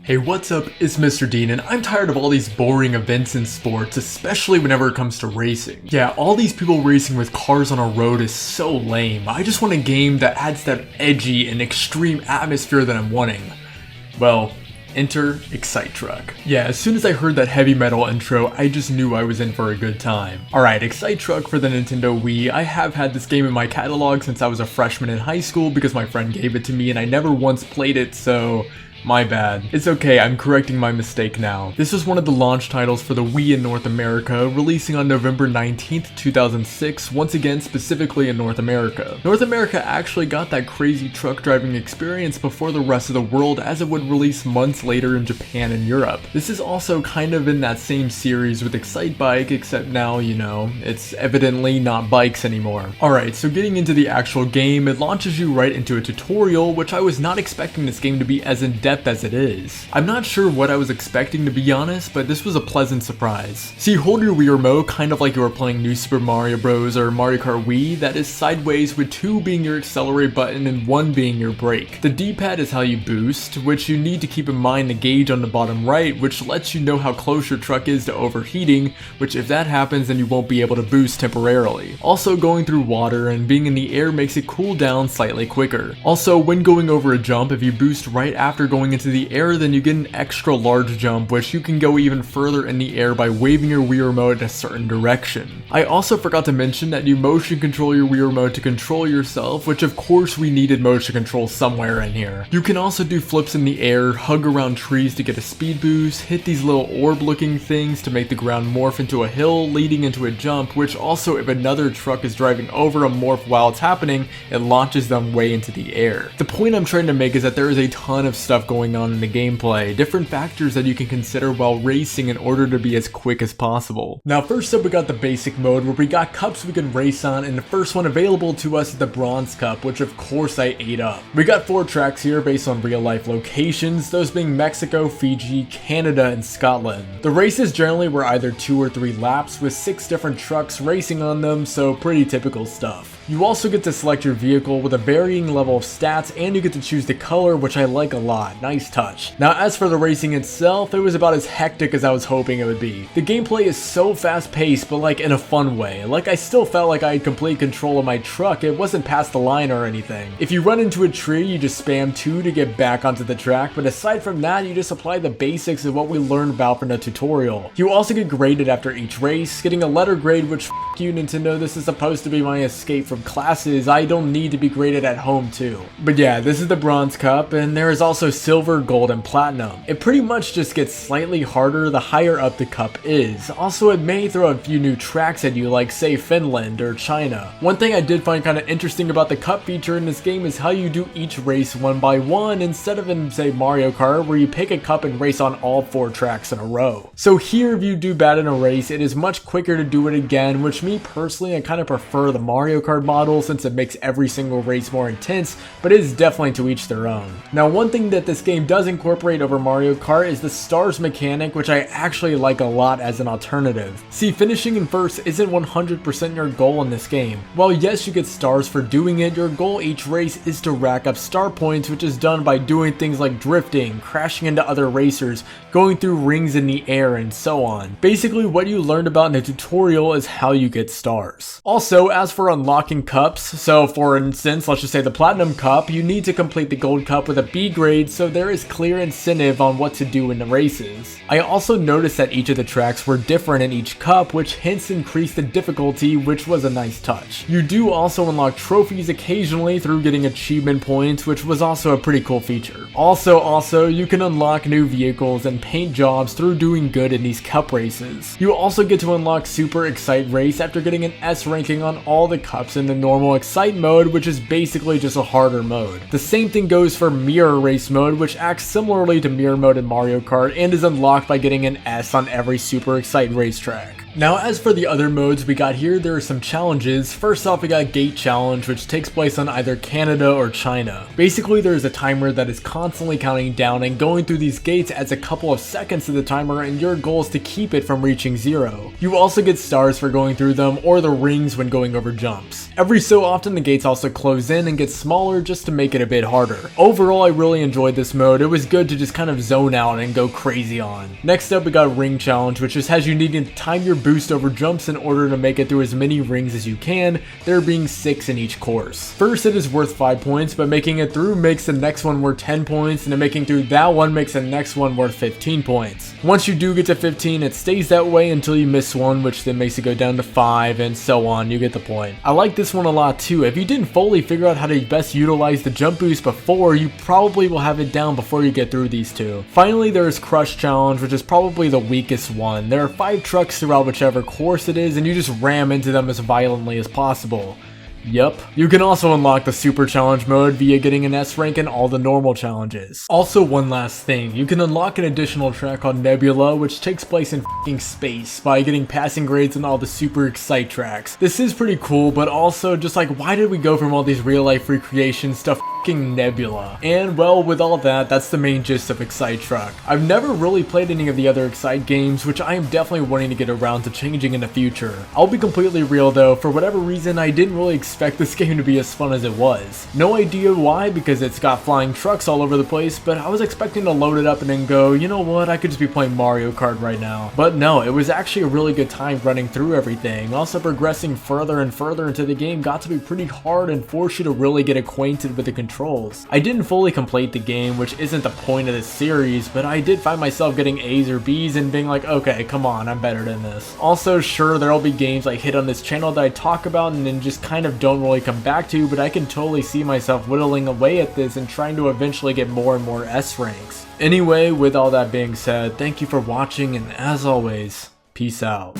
Hey, what's up? It's Mr. Dean, and I'm tired of all these boring events in sports, especially whenever it comes to racing. Yeah, all these people racing with cars on a road is so lame. I just want a game that adds that edgy and extreme atmosphere that I'm wanting. Well, enter Excite Truck. Yeah, as soon as I heard that heavy metal intro, I just knew I was in for a good time. Alright, Excite Truck for the Nintendo Wii. I have had this game in my catalog since I was a freshman in high school because my friend gave it to me and I never once played it, so my bad. It's okay, I'm correcting my mistake now. This was one of the launch titles for the Wii in North America, releasing on November 19th, 2006, once again specifically in North America. North America actually got that crazy truck driving experience before the rest of the world, as it would release months later in Japan and Europe. This is also kind of in that same series with Excite Bike, except now, you know, it's evidently not bikes anymore. Alright, so getting into the actual game, it launches you right into a tutorial, which I was not expecting this game to be as in-depth as it is. I'm not sure what I was expecting, to be honest, but this was a pleasant surprise. So you hold your Wii remote kind of like you were playing New Super Mario Bros. Or Mario Kart Wii, that is sideways, with 2 being your accelerate button and 1 being your brake. The D-pad is how you boost, which you need to keep in mind the gauge on the bottom right, which lets you know how close your truck is to overheating, which if that happens then you won't be able to boost temporarily. Also, going through water and being in the air makes it cool down slightly quicker. Also, when going over a jump, if you boost right after going into the air, then you get an extra large jump, which you can go even further in the air by waving your Wii remote in a certain direction. I also forgot to mention that you motion control your Wii remote to control yourself, which of course we needed motion control somewhere in here. You can also do flips in the air, hug around trees to get a speed boost, hit these little orb looking things to make the ground morph into a hill leading into a jump, which also if another truck is driving over a morph while it's happening, it launches them way into the air. The point I'm trying to make is that there is a ton of stuff going on in the gameplay, different factors that you can consider while racing in order to be as quick as possible. Now first up, we got the basic mode where we got cups we can race on, and the first one available to us is the Bronze Cup, which of course I ate up. We got 4 tracks here based on real life locations, those being Mexico, Fiji, Canada, and Scotland. The races generally were either 2 or 3 laps with 6 different trucks racing on them, so pretty typical stuff. You also get to select your vehicle with a varying level of stats, and you get to choose the color, which I like a lot. Nice touch. Now as for the racing itself, it was about as hectic as I was hoping it would be. The gameplay is so fast paced, but like in a fun way. Like I still felt like I had complete control of my truck, it wasn't past the line or anything. If you run into a tree, you just spam 2 to get back onto the track, but aside from that, you just apply the basics of what we learned about from the tutorial. You also get graded after each race, getting a letter grade, which f*** you Nintendo, this is supposed to be my escape from classes. I don't need to be graded at home too. But yeah, this is the Bronze Cup, and there is also Silver, Gold, and Platinum. It pretty much just gets slightly harder the higher up the cup is. Also, it may throw a few new tracks at you, like say Finland or China. One thing I did find kind of interesting about the cup feature in this game is how you do each race one by one, instead of in say Mario Kart where you pick a cup and race on all 4 tracks in a row. So here, if you do bad in a race, it is much quicker to do it again, which me personally, I kind of prefer the Mario Kart model since it makes every single race more intense, but it is definitely to each their own. Now one thing that this game does incorporate over Mario Kart is the stars mechanic, which I actually like a lot as an alternative. See, finishing in first isn't 100% your goal in this game. While yes, you get stars for doing it, your goal each race is to rack up star points, which is done by doing things like drifting, crashing into other racers, going through rings in the air, and so on. Basically, what you learned about in the tutorial is how you get stars. Also, as for unlocking cups, so for instance, let's just say the Platinum Cup, you need to complete the Gold Cup with a B grade, so there is clear incentive on what to do in the races. I also noticed that each of the tracks were different in each cup, which hence increased the difficulty, which was a nice touch. You do also unlock trophies occasionally through getting achievement points, which was also a pretty cool feature. Also, you can unlock new vehicles and paint jobs through doing good in these cup races. You also get to unlock Super Excite Race after getting an S ranking on all the cups in the normal Excite mode, which is basically just a harder mode. The same thing goes for Mirror Race mode, which acts similarly to Mirror mode in Mario Kart and is unlocked by getting an S on every Super Excite racetrack. Now as for the other modes we got here, there are some challenges. First off, we got Gate Challenge, which takes place on either Canada or China. Basically there is a timer that is constantly counting down, and going through these gates adds a couple of seconds to the timer, and your goal is to keep it from reaching 0. You also get stars for going through them, or the rings when going over jumps. Every so often the gates also close in and get smaller just to make it a bit harder. Overall I really enjoyed this mode. It was good to just kind of zone out and go crazy on. Next up we got Ring Challenge, which just has you needing to time your boost over jumps in order to make it through as many rings as you can, there being 6 in each course. First it is worth 5 points, but making it through makes the next one worth 10 points, and then making through that one makes the next one worth 15 points. Once you do get to 15, it stays that way until you miss one, which then makes it go down to 5 and so on. You get the point. I like this one a lot too. If you didn't fully figure out how to best utilize the jump boost before, you probably will have it down before you get through these two. Finally there is Crush Challenge, which is probably the weakest one. There are 5 trucks throughout whichever course it is, and you just ram into them as violently as possible. Yup. You can also unlock the Super Challenge mode via getting an S rank in all the normal challenges. Also, one last thing, you can unlock an additional track called Nebula, which takes place in f***ing space by getting passing grades on all the Super Excite tracks. This is pretty cool, but also just like, why did we go from all these real life recreations to f***ing Nebula? And well, with all that, that's the main gist of Excite Truck. I've never really played any of the other Excite games, which I am definitely wanting to get around to changing in the future. I'll be completely real though, for whatever reason I didn't really expect this game to be as fun as it was. No idea why, because it's got flying trucks all over the place, but I was expecting to load it up and then go, you know what, I could just be playing Mario Kart right now. But no, it was actually a really good time running through everything. Also, progressing further and further into the game got to be pretty hard and forced you to really get acquainted with the controls. I didn't fully complete the game, which isn't the point of this series, but I did find myself getting A's or B's and being like, okay, come on, I'm better than this. Also, sure, there'll be games I hit on this channel that I talk about and then just kind of don't really come back to, but I can totally see myself whittling away at this and trying to eventually get more and more S ranks. Anyway, with all that being said, thank you for watching, and as always, peace out.